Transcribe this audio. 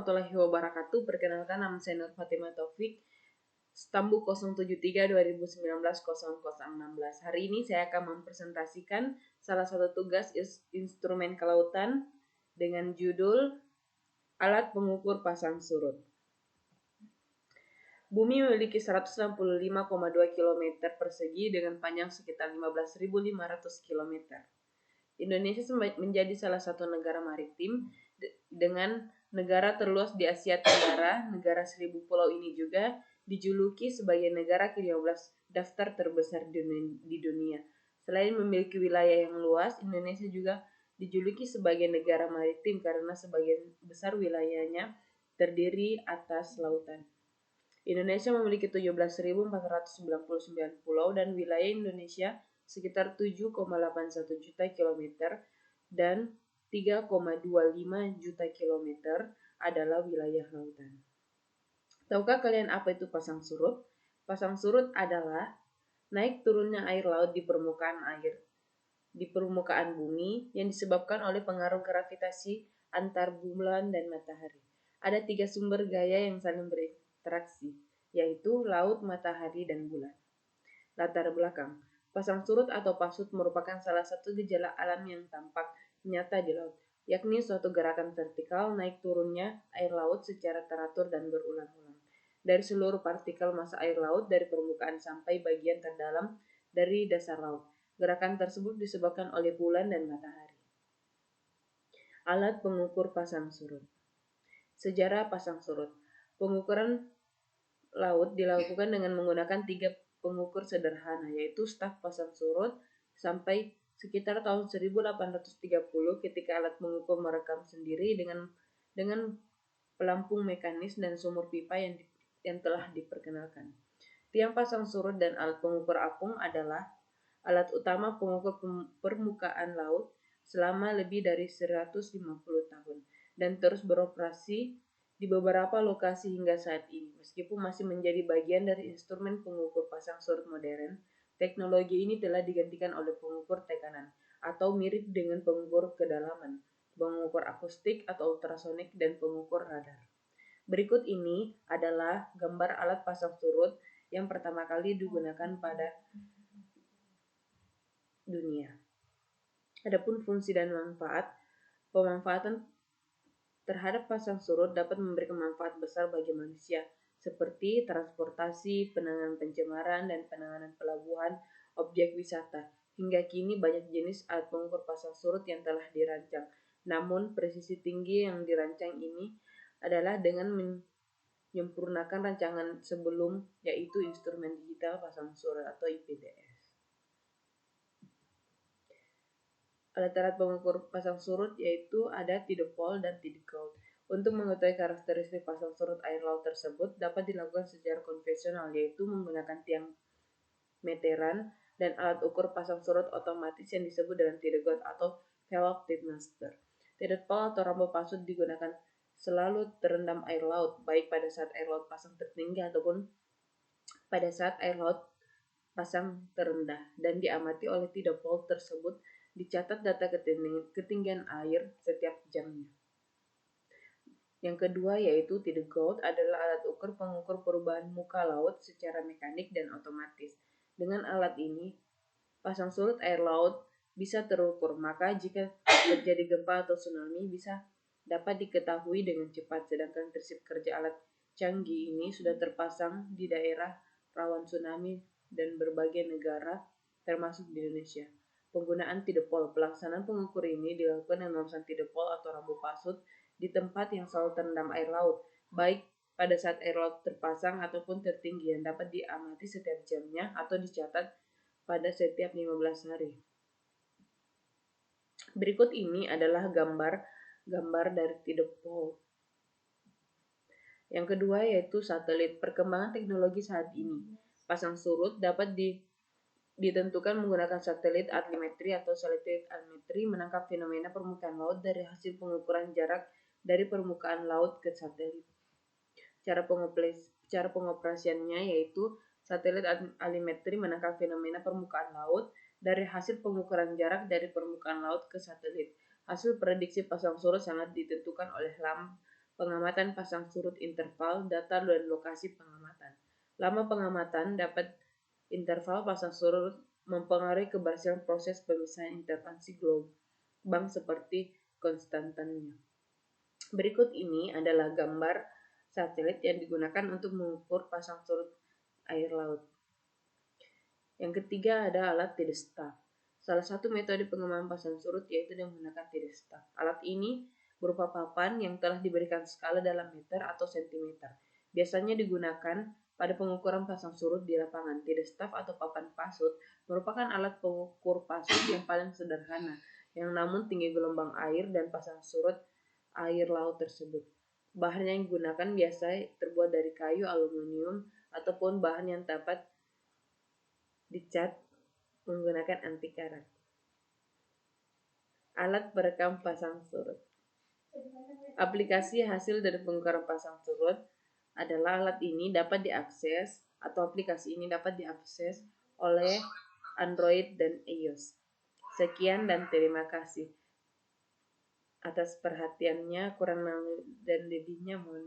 warahmatullahi wabarakatuh. Perkenalkan, nama saya Nur Fatimah Taufik, Stambu 073 2019 0016. Hari ini saya akan mempresentasikan salah satu tugas instrumen kelautan dengan judul Alat Pengukur Pasang Surut. Bumi memiliki 165,2 km persegi dengan panjang sekitar 15.500 km. Indonesia menjadi salah satu negara maritim dengan negara terluas di Asia Tenggara. Negara 1000 pulau ini juga dijuluki sebagai negara ke-15 daftar terbesar di dunia. Selain memiliki wilayah yang luas, Indonesia juga dijuluki sebagai negara maritim karena sebagian besar wilayahnya terdiri atas lautan. Indonesia memiliki 17.499 pulau dan wilayah Indonesia sekitar 7,81 juta kilometer dan 3,25 juta kilometer adalah wilayah lautan. Tahukah kalian apa itu pasang surut? Pasang surut adalah naik turunnya air laut di permukaan bumi yang disebabkan oleh pengaruh gravitasi antar bulan dan matahari. Ada 3 sumber gaya yang saling berinteraksi, yaitu laut, matahari, dan bulan. Latar belakang. Pasang surut atau pasut merupakan salah satu gejala alam yang tampak nyata di laut, yakni suatu gerakan vertikal naik turunnya air laut secara teratur dan berulang-ulang dari seluruh partikel massa air laut dari permukaan sampai bagian terdalam dari dasar laut. Gerakan tersebut disebabkan oleh bulan dan matahari. Alat pengukur pasang surut. Sejarah pasang surut. Pengukuran laut dilakukan dengan menggunakan 3 pengukur sederhana, yaitu staf pasang surut sampai sekitar tahun 1830 ketika alat pengukur merekam sendiri dengan pelampung mekanis dan sumur pipa yang telah diperkenalkan. Tiang pasang surut dan alat pengukur apung adalah alat utama pengukur permukaan laut selama lebih dari 150 tahun dan terus beroperasi di beberapa lokasi hingga saat ini. Meskipun masih menjadi bagian dari instrumen pengukur pasang surut modern, teknologi ini telah digantikan oleh pengukur tekanan atau mirip dengan pengukur kedalaman, pengukur akustik atau ultrasonik, dan pengukur radar. Berikut ini adalah gambar alat pasang surut yang pertama kali digunakan pada dunia. Adapun fungsi dan manfaat, pemanfaatan terhadap pasang surut dapat memberikan manfaat besar bagi manusia, seperti transportasi, penanganan pencemaran, dan penanganan pelabuhan objek wisata. Hingga kini banyak jenis alat pengukur pasang surut yang telah dirancang. Namun, presisi tinggi yang dirancang ini adalah dengan menyempurnakan rancangan sebelum, yaitu instrumen digital pasang surut atau IPDS. Alat-alat pengukur pasang surut yaitu ada tidepol dan tidegauge. Untuk mengetahui karakteristik pasang surut air laut tersebut dapat dilakukan secara konvensional, yaitu menggunakan tiang meteran dan alat ukur pasang surut otomatis yang disebut dengan tidegauge atau velocity tidemaster. Tidepol atau rambu pasut digunakan selalu terendam air laut, baik pada saat air laut pasang tertinggi ataupun pada saat air laut pasang terendah, dan diamati oleh tidepol tersebut dicatat data ketinggian air setiap jamnya. Yang kedua yaitu tidegauge adalah alat ukur pengukur perubahan muka laut secara mekanik dan otomatis. Dengan alat ini, pasang surut air laut bisa terukur, maka jika terjadi gempa atau tsunami bisa dapat diketahui dengan cepat. Sedangkan prinsip kerja alat canggih ini sudah terpasang di daerah rawan tsunami dan berbagai negara termasuk di Indonesia. Penggunaan tidepol. Pelaksanaan pengukur ini dilakukan dengan memasang tidepol atau rambu pasut di tempat yang selalu terendam air laut, baik pada saat air laut terpasang ataupun tertinggi, yang dapat diamati setiap jamnya atau dicatat pada setiap 15 hari. Berikut ini adalah gambar dari tidepol. Yang kedua yaitu satelit. Perkembangan teknologi saat ini. Pasang surut dapat ditentukan menggunakan satelit altimetri atau satelit altimetri menangkap fenomena permukaan laut dari hasil pengukuran jarak dari permukaan laut ke satelit. Cara pengoperasiannya yaitu satelit altimetri menangkap fenomena permukaan laut dari hasil pengukuran jarak dari permukaan laut ke satelit. Hasil prediksi pasang surut sangat ditentukan oleh pengamatan pasang surut interval, data dan lokasi pengamatan. Lama pengamatan dapat interval pasang surut mempengaruhi keberhasilan proses pemisahan intervensi gelombang seperti konstantannya. Berikut ini adalah gambar satelit yang digunakan untuk mengukur pasang surut air laut. Yang ketiga ada alat TIDESTA. Salah satu metode pengembangan pasang surut yaitu dengan menggunakan TIDESTA. Alat ini berupa papan yang telah diberikan skala dalam meter atau sentimeter. Biasanya digunakan pada pengukuran pasang surut di lapangan. TIDESTA atau papan pasut merupakan alat pengukur pasut yang paling sederhana, yang namun tinggi gelombang air dan pasang surut air laut tersebut. Bahan yang digunakan biasanya terbuat dari kayu, aluminium, ataupun bahan yang dapat dicat menggunakan anti karat. Alat perekam pasang surut. Aplikasi hasil dari pengukuran pasang surut adalah alat ini dapat diakses atau aplikasi ini dapat diakses oleh Android dan iOS. Sekian dan terima kasih atas perhatiannya, kurang dan lebihnya mohon